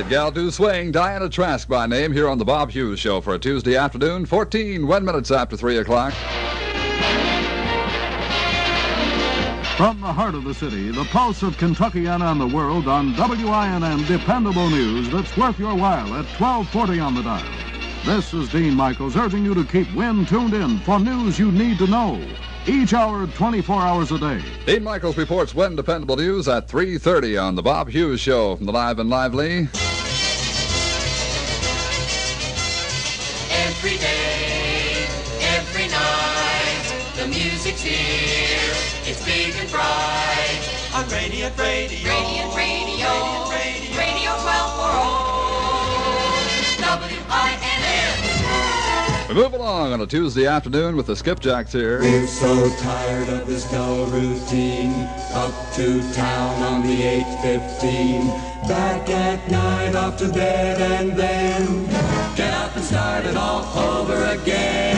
That gal do swing, Diana Trask by name, here on the Bob Hughes Show for a Tuesday afternoon, 14 minutes after 3 o'clock. From the heart of the city, the pulse of Kentuckiana and the world on WINN dependable news that's worth your while at 1240 on the dial. This is Dean Michaels urging you to keep WINN tuned in for news you need to know. Each hour, 24 hours a day. Dean Michaels reports WINN dependable news at 3:30 on the Bob Hughes Show from the Live and Lively. Every day, every night, the music's here. It's big and bright. On Radiant Radio. Radiant Radio. Radiant Radio. Radio 1240. WINN. We move along on a Tuesday afternoon with the Skipjacks here. We're so tired of this dull routine. Up to town on the 8:15. Back at night, off to bed, and then get up and start it all over again.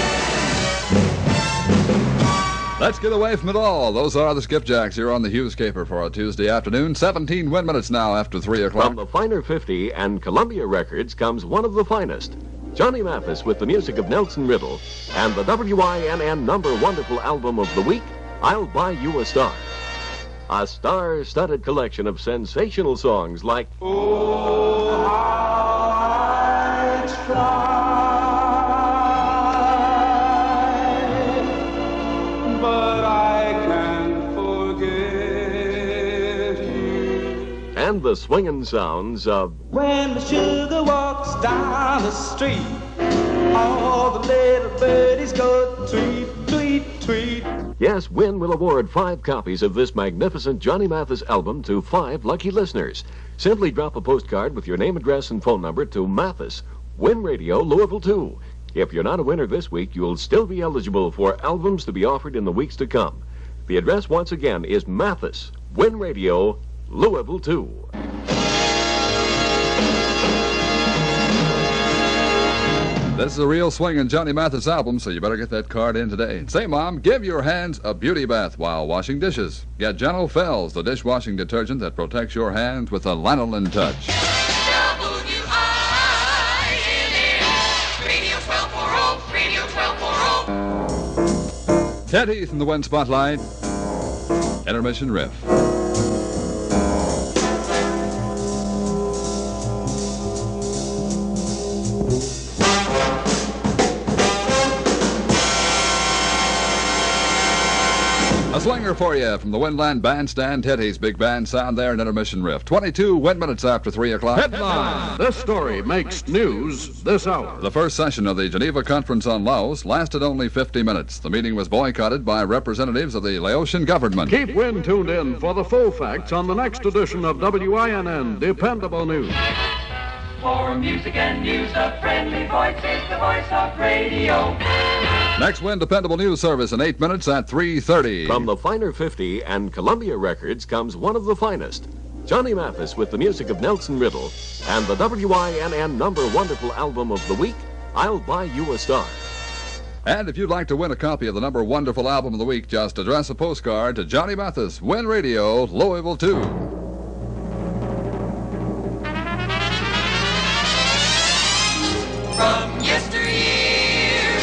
Let's get away from it all. Those are the Skipjacks here on the Hughes Caper for a Tuesday afternoon. 17 minutes now after 3 o'clock. From the Finer 50 and Columbia Records comes one of the finest. Johnny Mathis with the music of Nelson Riddle and the WINN number wonderful album of the week, I'll Buy You a Star. A star-studded collection of sensational songs like Oh, I'd fly, but I can't forget you. and the swinging sounds of When the sugar walks down the street, all the little birdies go tweet, tweet, tweet. Yes, WINN will award 5 copies of this magnificent Johnny Mathis album to 5 lucky listeners. Simply drop a postcard with your name, address, and phone number to Mathis, WINN Radio, Louisville 2. If you're not a winner this week, you'll still be eligible for albums to be offered in the weeks to come. The address, once again, is Mathis, WINN Radio, Louisville 2. This is a real swinging Johnny Mathis album, so you better get that card in today. Say, Mom, give your hands a beauty bath while washing dishes. Get Gentle Fells, the dishwashing detergent that protects your hands with a lanolin touch. WINN. Radio 1240. Radio 1240. Ted Heath in the WINN Spotlight. Intermission riff. A swinger for you from the Windland Bandstand. Ted Heath's big band sound there in intermission riff. 22 minutes after 3 o'clock. Headline. This story makes news this hour. The first session of the Geneva Conference on Laos lasted only 50 minutes. The meeting was boycotted by representatives of the Laotian government. Keep WINN tuned in for the full facts on the next edition of WINN Dependable News. For music and news, a friendly voice is the voice of radio. Next WINN Dependable News service in 8 minutes at 3:30. From the Finer 50 and Columbia Records comes one of the finest. Johnny Mathis with the music of Nelson Riddle and the WINN number wonderful album of the week, I'll Buy You a Star. And if you'd like to win a copy of the number wonderful album of the week, just address a postcard to Johnny Mathis, WINN Radio, Louisville 2. From yesteryear,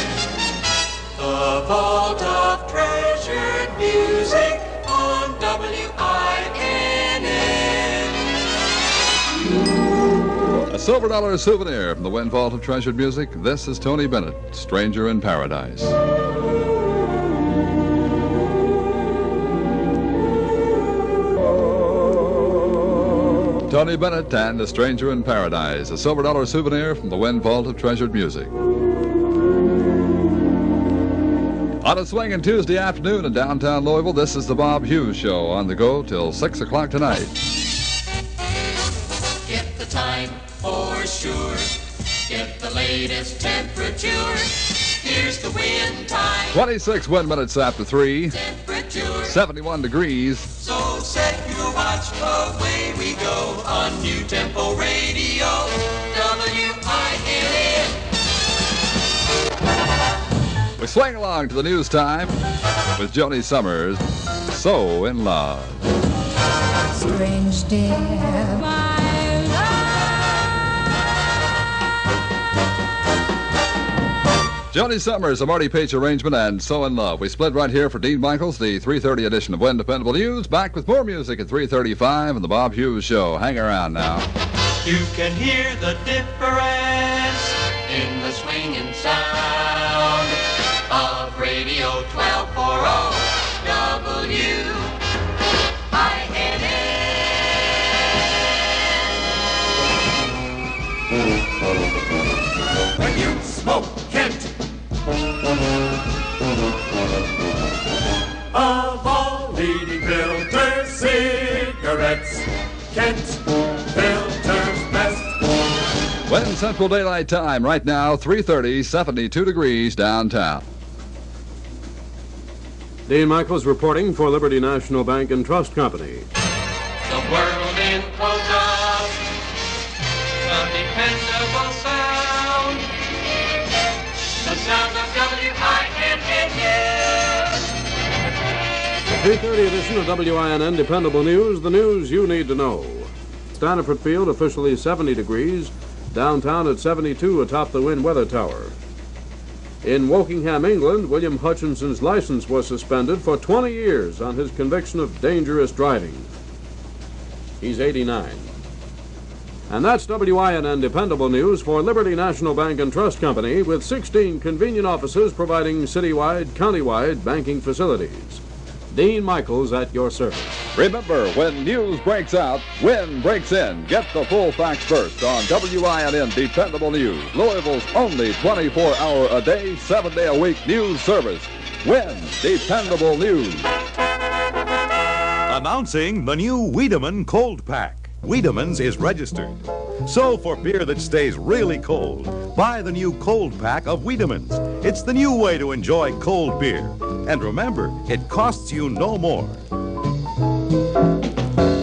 the vault of treasured music on WINN. A silver dollar souvenir from the WINN Vault of Treasured Music. This is Tony Bennett, Stranger in Paradise. Tony Bennett and A Stranger in Paradise, a silver dollar souvenir from the WINN Vault of Treasured Music. On a swinging Tuesday afternoon in downtown Louisville, this is the Bob Hughes Show, on the go till 6 o'clock tonight. Get the time for sure. Get the latest temperature. Here's the WINN time. 26 minutes after 3. Temperature. 71 degrees. So set your watch, away we go on New Tempo Radio, WINN. We swing along to the news time with Joni Summers, So in Love. Strange dear, my love. Johnny Summers, a Marty Page arrangement, and So in Love. We split right here for Dean Michaels, the 3:30 edition of WINN Dependable News. Back with more music at 3:35 on the Bob Hughes Show. Hang around now. You can hear the difference in the swinging sound of Radio 1240 WINN. When you smoke Kent, of all leading filter cigarettes, Kent filters best. WINN Central Daylight Time right now, 3:30, 72 degrees downtown. Dean Michaels reporting for Liberty National Bank and Trust Company. The world in close-up, a dependable sound, the sound of WINN. The 3:30 edition of WINN Dependable News, the news you need to know. Stanford Field officially 70 degrees, downtown at 72 atop the WINN Weather Tower. In Wokingham, England, William Hutchinson's license was suspended for 20 years on his conviction of dangerous driving. He's 89. And that's WINN Dependable News for Liberty National Bank and Trust Company, with 16 convenient offices providing citywide, countywide banking facilities. Dean Michaels at your service. Remember, when news breaks out, WINN breaks in. Get the full facts first on WINN Dependable News, Louisville's only 24-hour-a-day, 7-day-a-week news service. WINN Dependable News. Announcing the new Wiedemann Cold Pack. Wiedemann's is registered. So for beer that stays really cold, buy the new Cold Pack of Wiedemann's. It's the new way to enjoy cold beer. And remember, it costs you no more.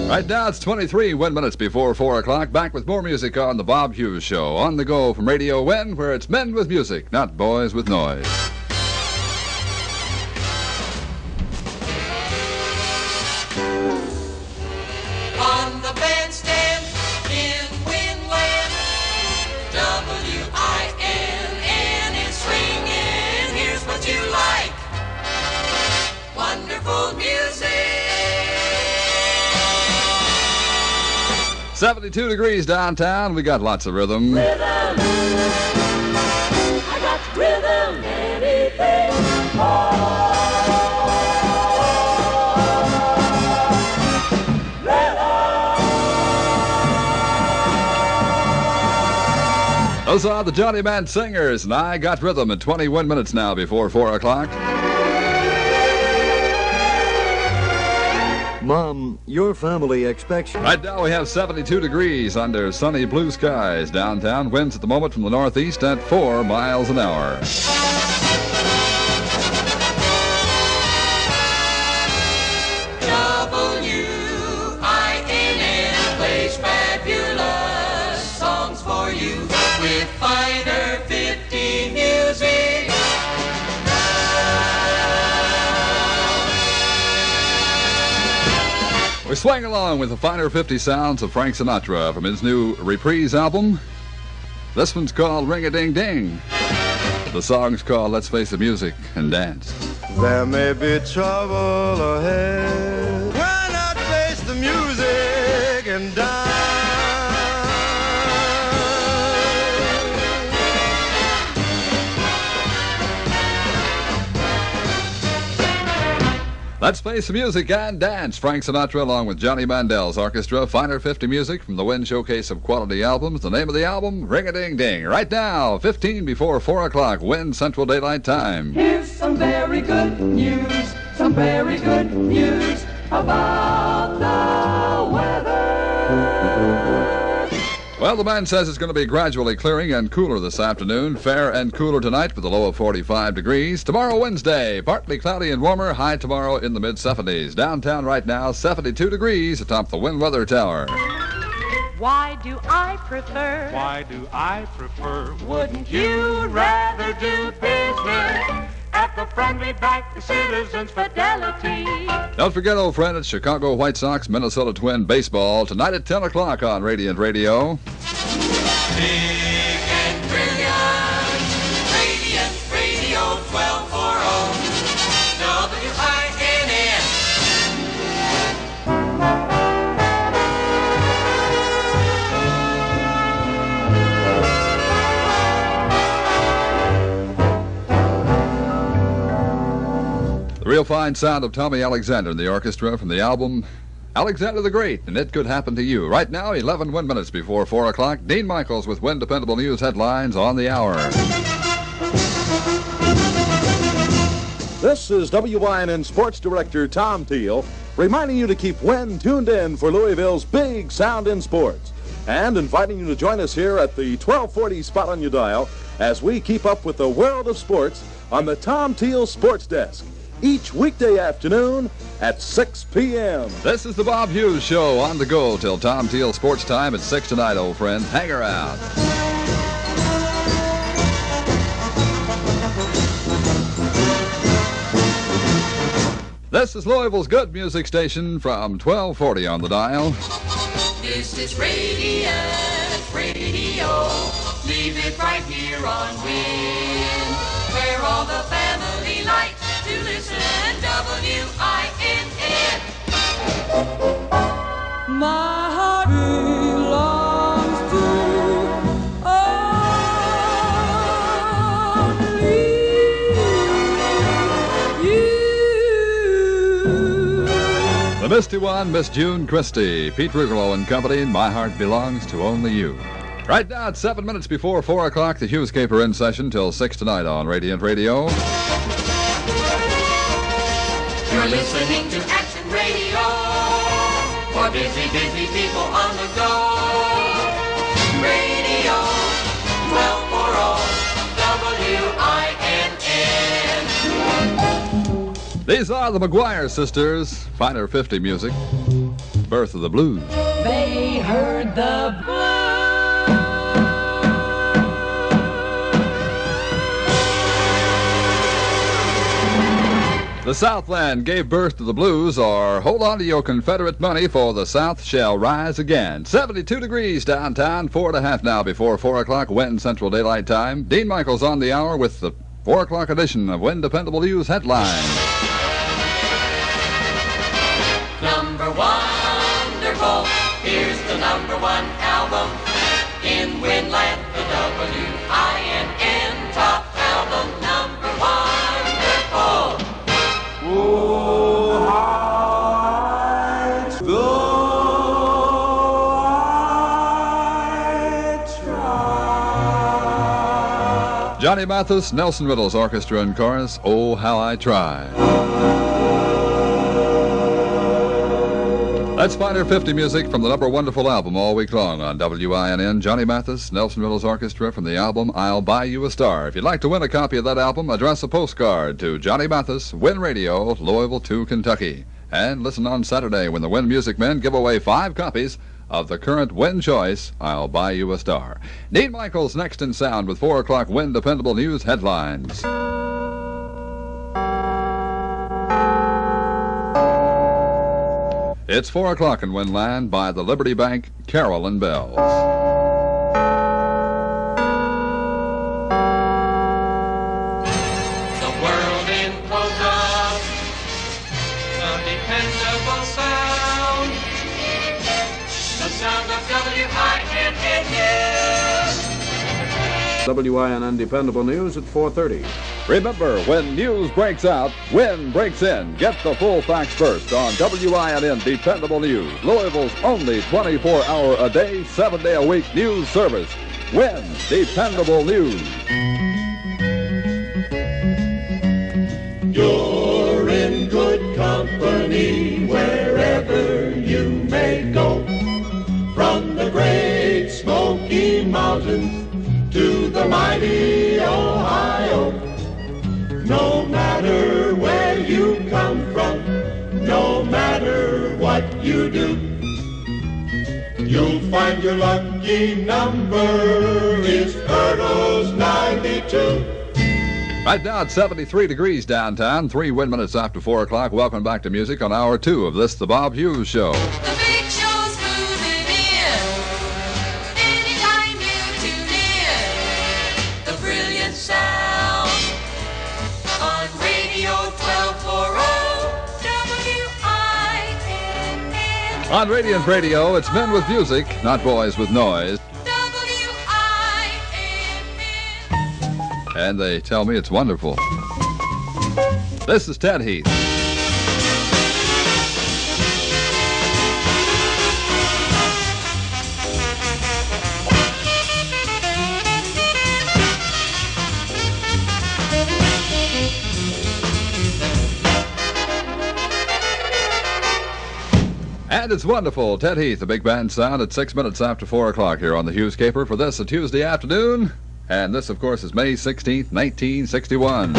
Right now, it's 23 WINN minutes before 4 o'clock. Back with more music on the Bob Hughes Show. On the go from Radio WINN, where it's men with music, not boys with noise. On the bandstand in Winland, WINN is swinging. Here's what you like. Wonderful music. 72 degrees downtown. We got lots of rhythm. Rhythm. I got rhythm. Anything more. Those are the Johnny Man Singers, and I got rhythm at 21 minutes now before 4 o'clock. Mom, your family expects you. Right now we have 72 degrees under sunny blue skies downtown. Winds at the moment from the northeast at 4 miles an hour. WINN plays fabulous songs for you with finer 50 music. We swing along with the finer 50 sounds of Frank Sinatra from his new Reprise album. This one's called Ring-a-Ding-Ding. The song's called Let's Face the Music and Dance. There may be trouble ahead. Why not face the music and dance? Let's face the music and dance. Frank Sinatra along with Johnny Mandel's orchestra. Finer 50 music from the WINN Showcase of Quality Albums. The name of the album, Ring-a-Ding-Ding. Right now, 15 before 4 o'clock, WINN Central Daylight Time. Here's some very good news, some very good news about the weather. Well, the man says it's going to be gradually clearing and cooler this afternoon. Fair and cooler tonight with a low of 45 degrees. Tomorrow, Wednesday, partly cloudy and warmer. High tomorrow in the mid-70s. Downtown right now, 72 degrees atop the WINN Weather Tower. Why do I prefer? Why do I prefer? Wouldn't you rather do business at the friendly bank, Citizens Fidelity? Don't forget, old friend, it's Chicago White Sox, Minnesota Twin baseball tonight at 10 o'clock on Radiant Radio. Big and brilliant, Radiant Radio. real fine sound of Tommy Alexander and the orchestra from the album Alexander the Great, and It Could Happen to You. Right now, 11 minutes before 4 o'clock. Dean Michaels with WINN Dependable News headlines on the hour. This is WINN Sports Director Tom Teal reminding you to keep WINN tuned in for Louisville's big sound in sports, and inviting you to join us here at the 1240 spot on your dial as we keep up with the world of sports on the Tom Teal Sports Desk each weekday afternoon at 6 p.m. This is the Bob Hughes Show, on the go till Tom Teal Sports Time at 6 tonight, old friend. Hang around. This is Louisville's good music station from 1240 on the dial. This is Radio. Leave it right here on WINN, where all the family likes to listen. WINN. My heart belongs to only you. The Misty One, Miss June Christie, Pete Rugolo and Company, My Heart Belongs to Only You. Right now, it's 7 minutes before 4 o'clock. The Hughes Caper in session till 6 tonight on Radiant Radio. You're listening to Action Radio for busy people on the go. Radio 1240 WINN. These are the McGuire sisters, Finer 50 music, Birth of the Blues. They heard the blues. The Southland gave birth to the blues, or hold on to your Confederate money, for the South shall rise again. 72 degrees downtown, 4.5 now before 4 o'clock, WINN Central Daylight Time. Dean Michaels on the hour with the 4 o'clock edition of WINN Dependable News headlines. Number wonderful, here's the number one album in WINland, the WINN top album, number wonderful. Oh, heights, though I try. Johnny Mathis, Nelson Riddle's orchestra and chorus, Oh, How I Try. That's Finer 50 music from the number wonderful album all week long on WINN. Johnny Mathis, Nelson Riddle's orchestra from the album I'll Buy You a Star. If you'd like to win a copy of that album, address a postcard to Johnny Mathis, WINN Radio, Louisville 2, Kentucky. And listen on Saturday when the WINN Music Men give away 5 copies of the current WINN choice, I'll Buy You a Star. Dean Michaels next in sound with 4 o'clock WINN Dependable News headlines. It's 4 o'clock in WINNland by the Liberty Bank Carol and Bells. The world in close-up, a dependable sound, the sound of WINN News. WINN Dependable News at 4:30. Remember, when news breaks out, WINN breaks in. Get the full facts first on WINN Dependable News, Louisville's only 24-hour-a-day, 7-day-a-week news service. WINN Dependable News. You're in good company wherever you may go. From the great Smoky Mountains to the mighty Ohio. No matter where you come from, no matter what you do, you'll find your lucky number is Hurdles 92. Right now it's 73 degrees downtown, 3 WINN minutes after 4 o'clock. Welcome back to music on hour 2 of this, the Bob Hughes Show. The big show's moving in. Anytime you tune in, the brilliant sound on Radio 1240 WINN. On Radiant Radio, it's men with music, not boys with noise. And they tell me it's wonderful. This is Ted Heath. And it's wonderful. Ted Heath, the big band sound at 6 minutes after 4 o'clock here on the Hughes Caper for this, a Tuesday afternoon. And this, of course, is May 16th, 1961.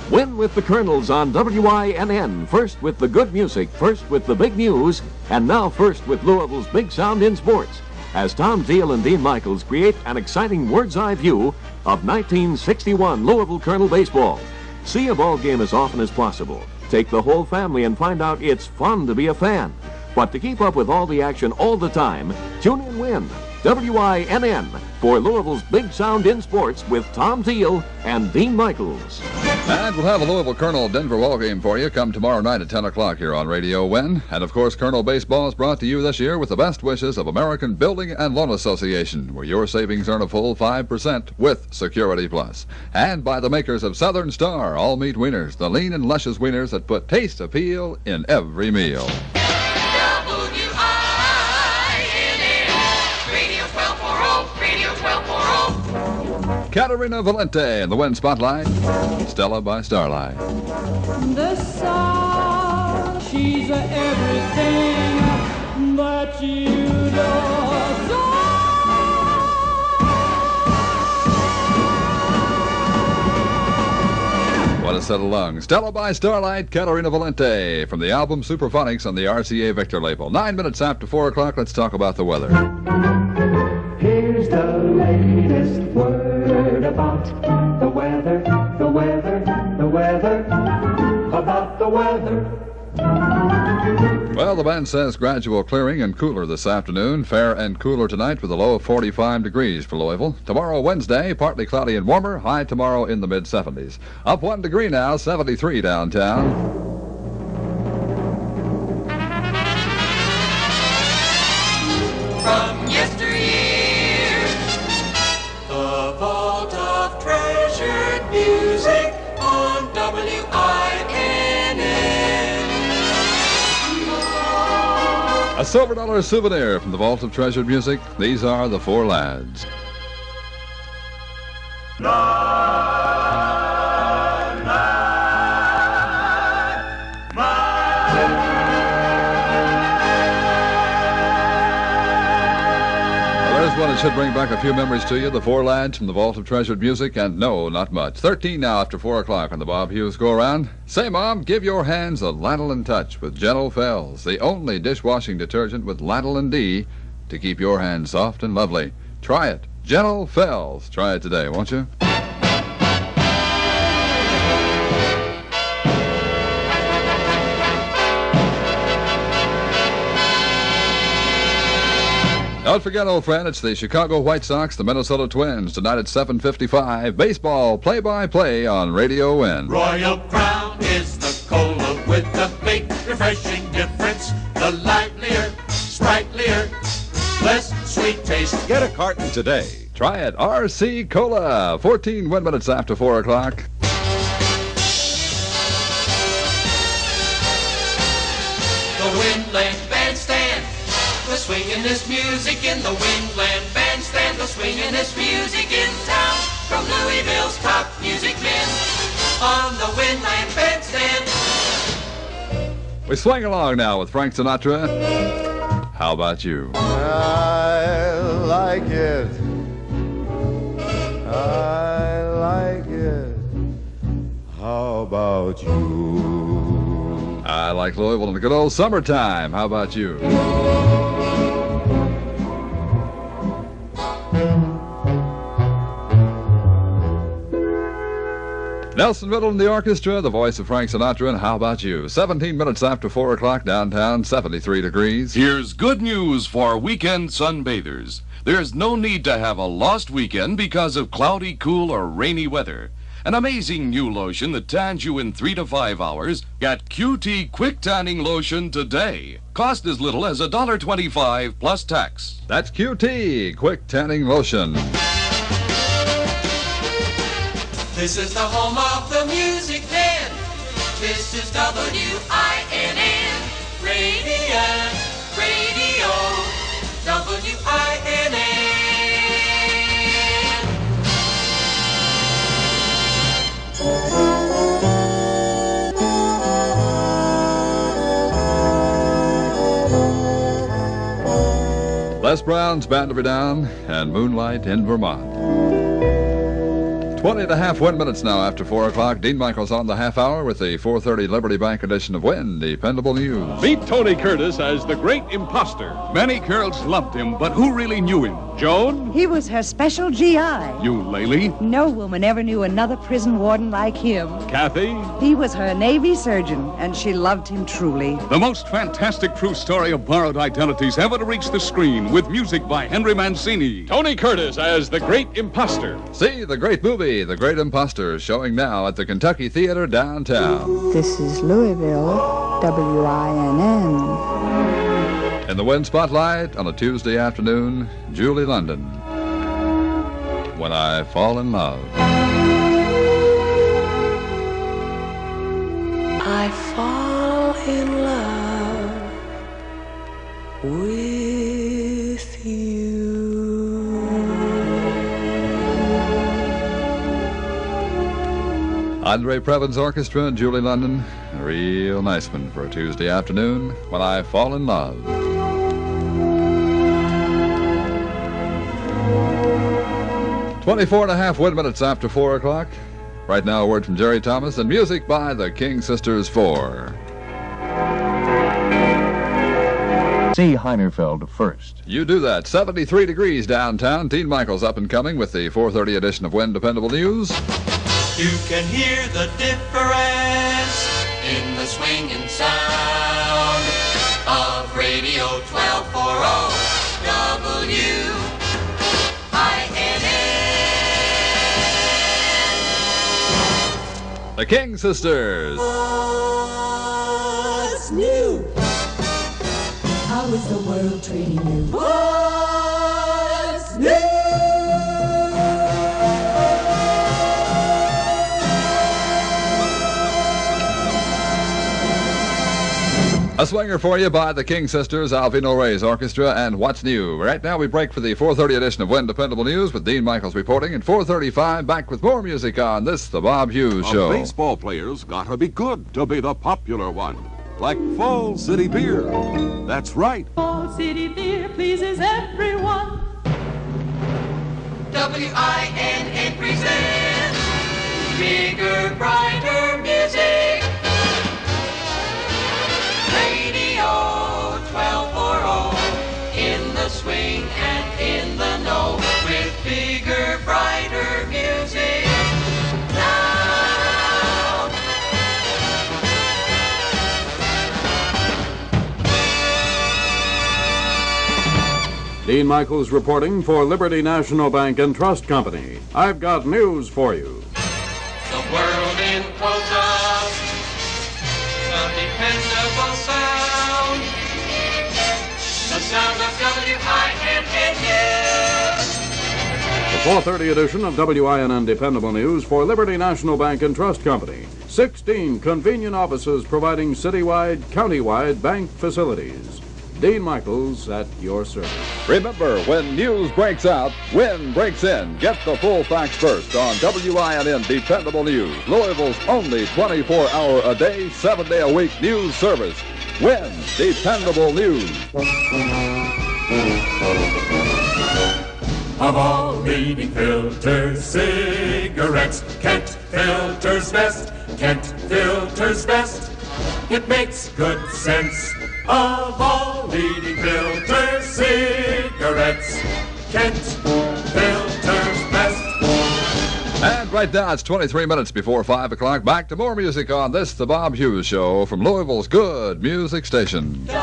Win with the Colonels on WINN. First with the good music, first with the big news, and now first with Louisville's big sound in sports. As Tom Deal and Dean Michaels create an exciting bird's-eye view of 1961 Louisville Colonel baseball. See a ball game as often as possible. Take the whole family and find out it's fun to be a fan. But to keep up with all the action all the time, tune in WINN, WINN, for Louisville's big sound in sports with Tom Deal and Dean Michaels. And we'll have a Louisville Colonel Denver ball game for you come tomorrow night at 10 o'clock here on Radio WINN. And, of course, Colonel Baseball is brought to you this year with the best wishes of American Building and Loan Association, where your savings earn a full 5% with Security Plus. And by the makers of Southern Star All Meat Wieners, the lean and luscious wieners that put taste appeal in every meal. Katerina Valente in the WINN Spotlight, Stella by Starlight. The star, she's everything that you adore. What a set of lungs. Stella by Starlight, Katerina Valente from the album Superphonics on the RCA Victor label. 9 minutes after 4 o'clock, let's talk about the weather. Here's the latest word about the weather, the weather, the weather, about the weather. Well, the band says gradual clearing and cooler this afternoon. Fair and cooler tonight with a low of 45 degrees for Louisville. Tomorrow, Wednesday, partly cloudy and warmer. High tomorrow in the mid-70s. Up 1 degree now, 73 downtown. From yesteryear, the vault of treasured music on WINN. A silver dollar souvenir from the vault of treasured music. These are the Four Lads. One that should bring back a few memories to you. The Four Lads from the Vault of Treasured Music, and no, not much. 13 now after 4 o'clock on the Bob Hughes Go-Around. Say, Mom, give your hands a lanolin touch with Gentle Fells, the only dishwashing detergent with lanolin D to keep your hands soft and lovely. Try it. Gentle Fells. Try it today, won't you? Don't forget, old friend, it's the Chicago White Sox, the Minnesota Twins, tonight at 7:55. Baseball play-by-play on Radio WINN. Royal Crown is the cola with the big refreshing difference. The livelier, sprightlier, less sweet taste. Get a carton today. Try it. RC Cola. 14 WINN minutes after 4 o'clock. The Winland Bandstand. We're swinging this music in the Winland Bandstand. We're swinging this music in town from Louisville's top music men on the Winland Bandstand. We swing along now with Frank Sinatra. How about you? I like it. I like it. How about you? I like Louisville in the good old summertime. How about you? Nelson Riddle in the orchestra, the voice of Frank Sinatra, and How About You? 17 minutes after 4 o'clock downtown, 73 degrees. Here's good news for weekend sunbathers. There's no need to have a lost weekend because of cloudy, cool, or rainy weather. An amazing new lotion that tans you in 3 to 5 hours. Get QT Quick Tanning Lotion today. Cost as little as $1.25 plus tax. That's QT Quick Tanning Lotion. This is the home of the music then. This is WINN. Radio, WINN. Les Brown's Bound to Be Down and Moonlight in Vermont. 20 and a half WINN minutes now after 4 o'clock. Dean Michaels on the half hour with the 4:30 Liberty Bank edition of WINN, Dependable News. Meet Tony Curtis as the great imposter. Many girls loved him, but who really knew him? Joan? He was her special GI. Eulalie? No woman ever knew another prison warden like him. Kathy? He was her Navy surgeon, and she loved him truly. The most fantastic true story of borrowed identities ever to reach the screen, with music by Henry Mancini. Tony Curtis as the great imposter. See the great movie, The Great Imposter, showing now at the Kentucky Theater downtown. This is Louisville, WINN. In the WINN Spotlight on a Tuesday afternoon, Julie London. When I Fall in Love. I fall in love with you. Andre Previn's orchestra and Julie London. A real nice one for a Tuesday afternoon. When I Fall in Love. 24 and a half WINN minutes after 4 o'clock. Right now, a word from Jerry Thomas and music by the King Sisters 4. See Heinerfeld first. You do that. 73 degrees downtown. Dean Michaels up and coming with the 4:30 edition of WINN Dependable News. You can hear the difference in the swinging sound of Radio 1240 WINN. The King Sisters. What's new? How is the world treating you? What's new? A swinger for you by the King Sisters, Alvino Rey's orchestra, and What's New. Right now we break for the 4:30 edition of WINN Dependable News with Dean Michaels reporting. At 4:35, back with more music on this, the Bob Hughes Show. A baseball player's gotta be good to be the popular one. Like Fall City Beer. That's right. Fall City Beer pleases everyone. WINN presents bigger, brighter music. Radio 1240 in the swing and in the know with bigger, brighter music. Loud. Dean Michaels reporting for Liberty National Bank and Trust Company. I've got news for you. The world encloses us, a dependable sound, the sound of WINN. The 4:30 edition of WINN Dependable News for Liberty National Bank and Trust Company. 16 convenient offices providing citywide, countywide bank facilities. Dean Michaels at your service. Remember, when news breaks out, WINN breaks in. Get the full facts first on WINN Dependable News, Louisville's only 24-hour-a-day, 7-day-a-week news service. WINN Dependable News. Of all leading filters, cigarettes, Kent filters best. Kent filters best. It makes good sense. Of all leading filters, cigarettes, Kent filters best. And right now it's 23 minutes before 5 o'clock. Back to more music on this, the Bob Hughes Show from Louisville's good music station. WINN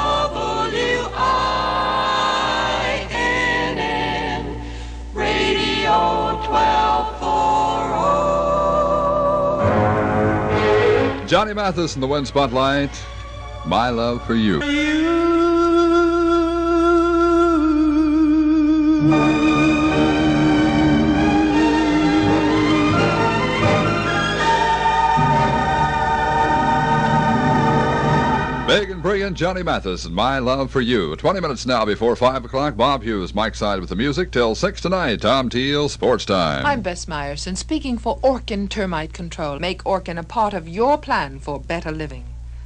Radio 1240. Johnny Mathis in the WINN Spotlight. My Love for You. Big and brilliant Johnny Mathis and My Love for You. 20 minutes now before 5 o'clock. Bob Hughes, Mike Side with the music till 6 tonight. Tom Teal, Sports Time. I'm Bess Meyerson, speaking for Orkin Termite Control. Make Orkin a part of your plan for better living.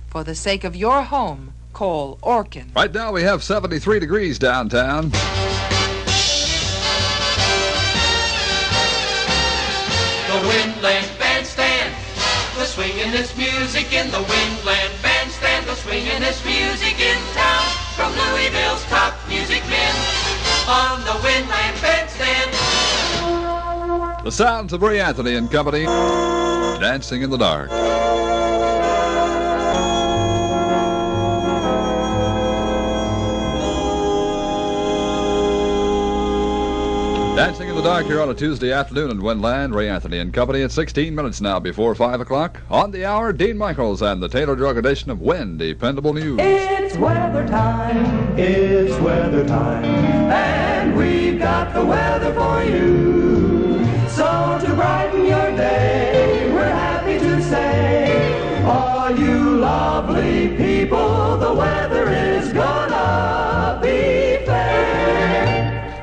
For the sake of your home, call Orkin. Right now we have 73 degrees downtown. The Winnland Bandstand, the swingin'est music in the Winnland Bandstand, the swingin'est music in town, from Louisville's top music men, on the Winnland Bandstand. The sounds of Ray Anthony and Company, Dancing in the Dark. Dancing in the Dark here on a Tuesday afternoon in Winland. Ray Anthony and Company at 16 minutes now before 5 o'clock. On the hour, Dean Michaels and the Taylor Drug edition of WINN, Dependable News. It's weather time, and we've got the weather for you. So to brighten your day, we're happy to say, all you lovely people, the weather is gonna be fair.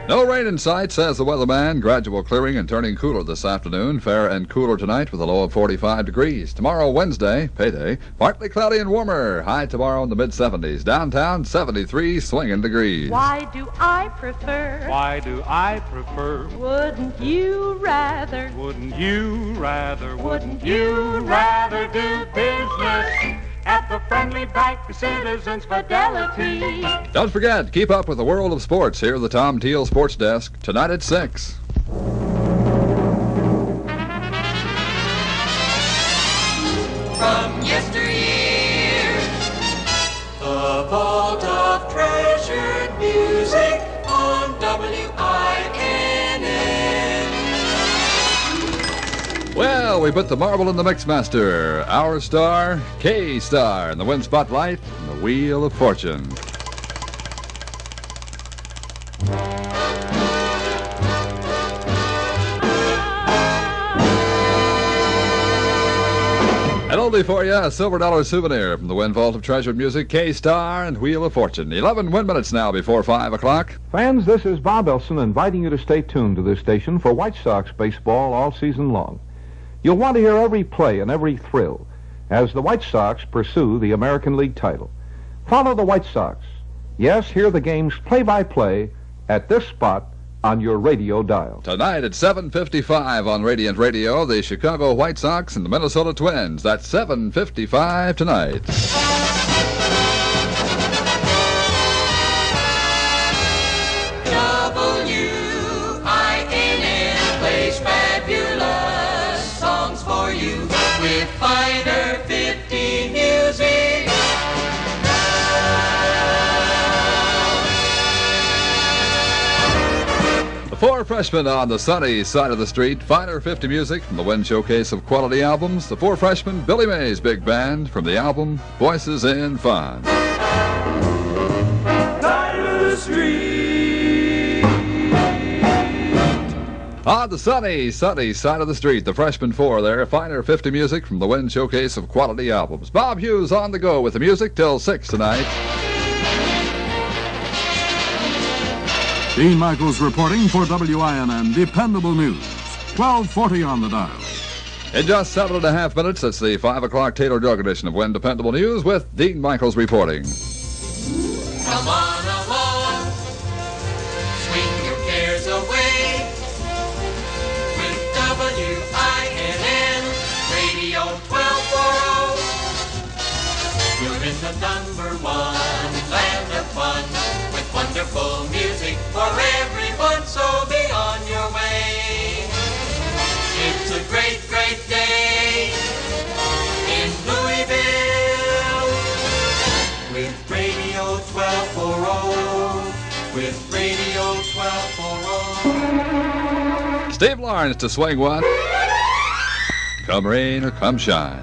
No rain in sight, says the weatherman. Gradual clearing and turning cooler this afternoon. Fair and cooler tonight with a low of 45 degrees. Tomorrow, Wednesday, payday, partly cloudy and warmer. High tomorrow in the mid-70s. Downtown, 73 swinging degrees. Why do I prefer? Why do I prefer? Wouldn't you rather? Wouldn't you rather? Wouldn't you rather do business at the friendly bank, Citizens Fidelity? Don't forget, keep up with the world of sports here at the Tom Teal Sports Desk tonight at 6. From yesteryear, the vault of treasured music on WINN. Well, we put the marble in the Mixmaster. Our star, K-Star, in the WINN Spotlight and the Wheel of Fortune. And only for you, a silver dollar souvenir from the WINN Vault of Treasured Music, K-Star and Wheel of Fortune. 11 WINN minutes now before 5 o'clock. Fans, this is Bob Elson inviting you to stay tuned to this station for White Sox baseball all season long. You'll want to hear every play and every thrill as the White Sox pursue the American League title. Follow the White Sox. Yes, hear the game's play-by-play at this spot on your radio dial. Tonight at 7:55 on Radiant Radio, the Chicago White Sox and the Minnesota Twins. That's 7:55 tonight. WINN plays fabulous songs for you with finer 50 music. The four freshmen on the sunny side of the street, finer 50 music from the WINN showcase of quality albums. The four freshmen, Billy Mays Big Band from the album Voices in Fun. Side of the street. On the sunny side of the street, the freshman four there, finer 50 music from the WINN showcase of quality albums. Bob Hughes on the go with the music till 6 tonight. Dean Michaels reporting for WINN Dependable News. 1240 on the dial. In just 7.5 minutes, it's the 5 o'clock Taylor Drug edition of WINN Dependable News with Dean Michaels reporting. Come on along, swing your cares away with WINN Radio 1240. You're in the #1 land of fun with wonderful music for everyone, so be on your way. It's a great, great day in Louisville with Radio 1240, with Radio 1240. Steve Lawrence to swing one. Come rain or come shine.